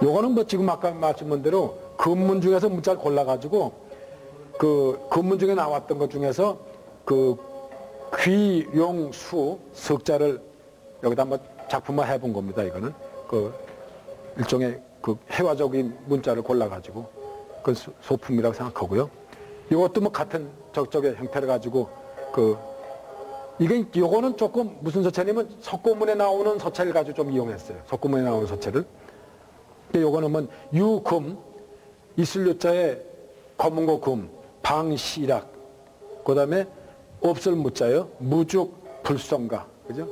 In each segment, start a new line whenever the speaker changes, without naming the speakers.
요거는 뭐 지금 아까 말씀한 대로 금문 중에서 문자를 골라가지고 그 금문 중에 나왔던 것 중에서 그 귀용수 석자를 여기다 한번 작품화 해본 겁니다. 이거는 그 일종의 그 회화적인 문자를 골라가지고 그 소품이라고 생각하고요. 이것도 뭐 같은 적적의 형태를 가지고 요거는 조금 무슨 서체냐면 석고문에 나오는 서체를 가지고 좀 이용했어요. 석고문에 나오는 서체를. 요거는 뭐 유금, 있을 유자에 검은고 금, 방시락, 그 다음에 없을 무자요. 무죽, 불성가. 그죠?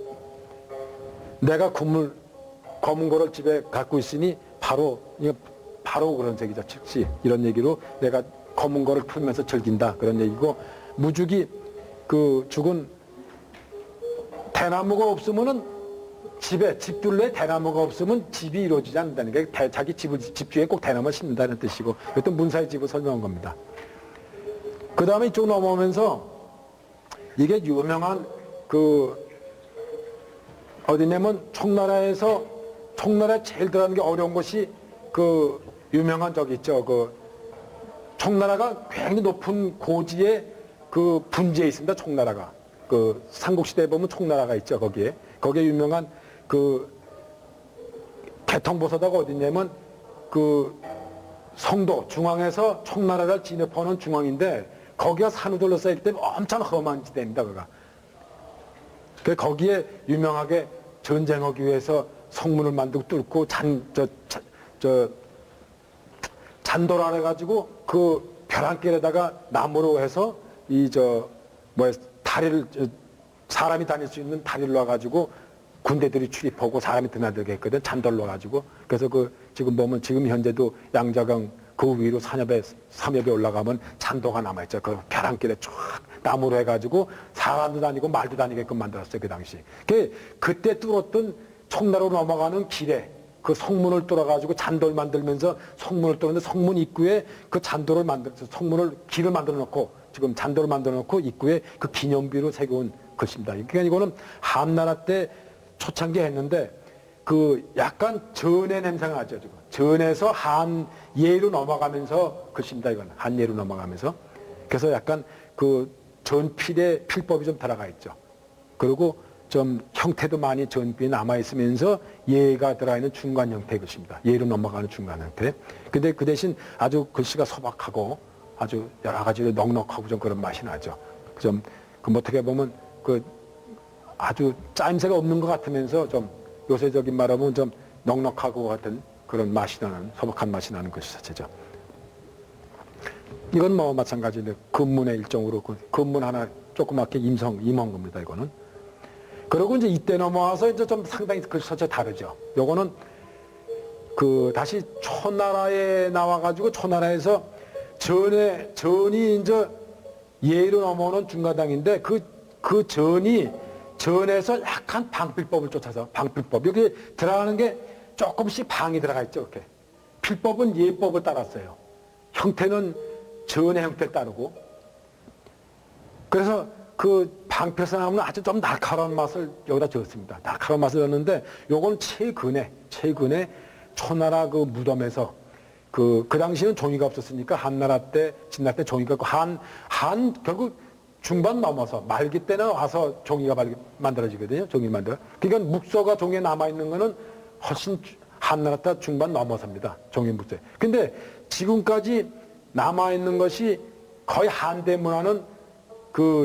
내가 검은고를 집에 갖고 있으니 바로 그런 색이죠. 즉시 이런 얘기로 내가 검은고를 풀면서 즐긴다. 그런 얘기고, 무죽이 그 죽은 대나무가 없으면은 집둘레에 대나무가 없으면 집이 이루어지지 않는다는 게 자기 집 주위에 꼭 대나무를 심는다는 뜻이고, 이것도 문사의 집을 설명한 겁니다. 그 다음에 이쪽 넘어오면서 이게 유명한 어디냐면 청나라에 제일 들어가는 게 어려운 것이 그 유명한 저기 있죠. 청나라가 굉장히 높은 고지에 그 분지에 있습니다. 청나라가. 그 삼국시대에 보면 청나라가 있죠. 거기에 유명한 그 개통보사다가 어디냐면 그 성도 중앙에서 청나라를 진입하는 중앙인데 거기가 산으로 둘러싸이기 때문에 엄청 험한 지대입니다. 거기에 유명하게 전쟁하기 위해서 성문을 만들고 뚫고 잔도라 해가지고 그 벼랑길에다가 나무로 해서 다리를 사람이 다닐 수 있는 다리를 놔가지고 군대들이 출입하고 사람이 드나들게 했거든. 잔도를 놔가지고. 그래서 지금 보면 지금 현재도 양자강 그 위로 삼엽에 올라가면 잔도가 남아있죠. 그 벼랑길에 쫙 나무로 해가지고 사람도 다니고 말도 다니게끔 만들었어요. 그 당시. 그때 뚫었던 청나라로 넘어가는 길에 그 성문을 뚫어가지고 잔도를 만들면서 성문을 뚫었는데 성문 입구에 그 잔도를 길을 만들어 놓고 지금 잔도를 만들어 놓고 입구에 그 기념비로 새겨온 것입니다. 그러니까 이거는 한나라 때 초창기에 했는데 약간 전의 냄새가 나죠. 지금. 전에서 한예로 넘어가면서 것입니다. 이건 한예로 넘어가면서. 그래서 약간 전필의 필법이 좀 들어가 있죠. 그리고 좀 형태도 많이 전필이 남아있으면서 예가 들어있는 중간 형태의 것입니다. 예로 넘어가는 중간 형태. 근데 그 대신 아주 글씨가 소박하고 아주 여러 가지로 넉넉하고 좀 그런 맛이 나죠. 어떻게 보면 아주 짜임새가 없는 것 같으면서 좀 요새적인 말하면 좀 넉넉하고 같은 그런 맛이 나는, 소박한 맛이 나는 것이 자체죠. 이건 뭐 마찬가지로 금문의 일종으로 금문 하나 조그맣게 임한 겁니다. 이거는. 그리고 이제 이때 넘어와서 이제 좀 상당히 글씨 자체 다르죠. 요거는 다시 초나라에 나와가지고 초나라에서 전이 이제 예로 넘어오는 중가당인데 전에서 약간 방필법을 쫓아서 방필법. 여기 들어가는 게 조금씩 방이 들어가 있죠. 이렇게. 필법은 예법을 따랐어요. 형태는 전의 형태를 따르고. 그래서 방패에서 나오는 아주 좀 날카로운 맛을 여기다 적었습니다. 날카로운 맛을 넣었는데 요건 최근에 초나라 무덤에서 그 당시에는 종이가 없었으니까 한나라 때, 진나라 때 종이가 없고 결국 중반 넘어서 말기 때는 와서 종이가 만들어지거든요. 종이 만들어. 그러니까 묵서가 종이에 남아있는 거는 훨씬 한나라 때 중반 넘어섭니다. 종이 묵서. 근데 지금까지 남아있는 것이 거의 한대 문화는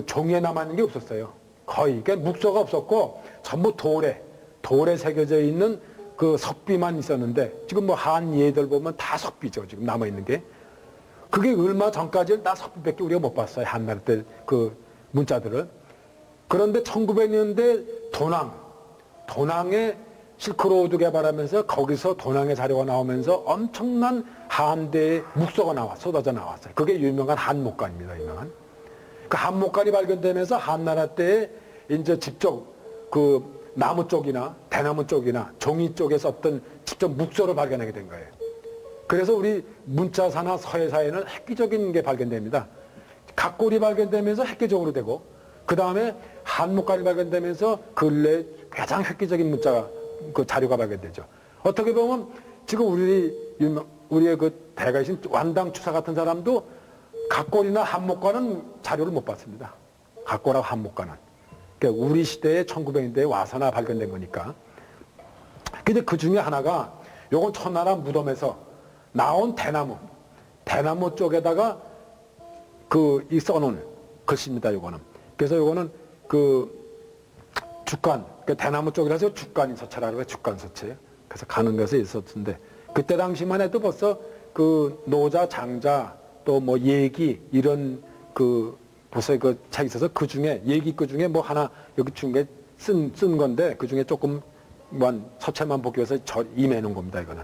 종이에 남아있는 게 없었어요. 거의. 그러니까 묵서가 없었고 전부 돌에 새겨져 있는 석비만 있었는데 지금 한예들 보면 다 석비죠. 지금 남아있는 게. 그게 얼마 전까지는 다 석비밖에 우리가 못 봤어요. 한나라 때 문자들을. 그런데 1900년대 도낭에 실크로드 개발하면서 거기서 도낭의 자료가 나오면서 엄청난 한대의 묵서가 쏟아져 나왔어요. 그게 유명한 한목관입니다. 유명한. 그 한목관이 발견되면서 한나라 때에 이제 직접 나무 쪽이나 대나무 쪽이나 종이 쪽에 썼던 직접 묵서를 발견하게 된 거예요. 그래서 우리 문자사나 서예사에는 획기적인 게 발견됩니다. 각골이 발견되면서 획기적으로 되고 그 다음에 한목관이 발견되면서 근래 가장 획기적인 문자 자료가 발견되죠. 어떻게 보면 지금 우리의 그 대가이신 완당 추사 같은 사람도 각골이나 한목과는 자료를 못 봤습니다. 각골하고 한목과는. 그러니까 우리 시대에 1900년대에 와서나 발견된 거니까. 근데 그 중에 하나가 요건 천하람 무덤에서 나온 대나무 쪽에다가 이 써놓은 글씨입니다, 요거는. 그래서 요거는 주간, 대나무 쪽이라서 주간인 서체라고 해요, 주간 서체. 그래서 가는 것에 있었는데, 그때 당시만 해도 벌써 노자, 장자, 또 뭐 얘기, 이런 벌써 책이 있어서 그 중에, 얘기 그 중에 뭐 하나, 여기 중에 쓴 건데, 그 중에 조금, 서체만 보기 위해서 임해 놓은 겁니다, 이거는.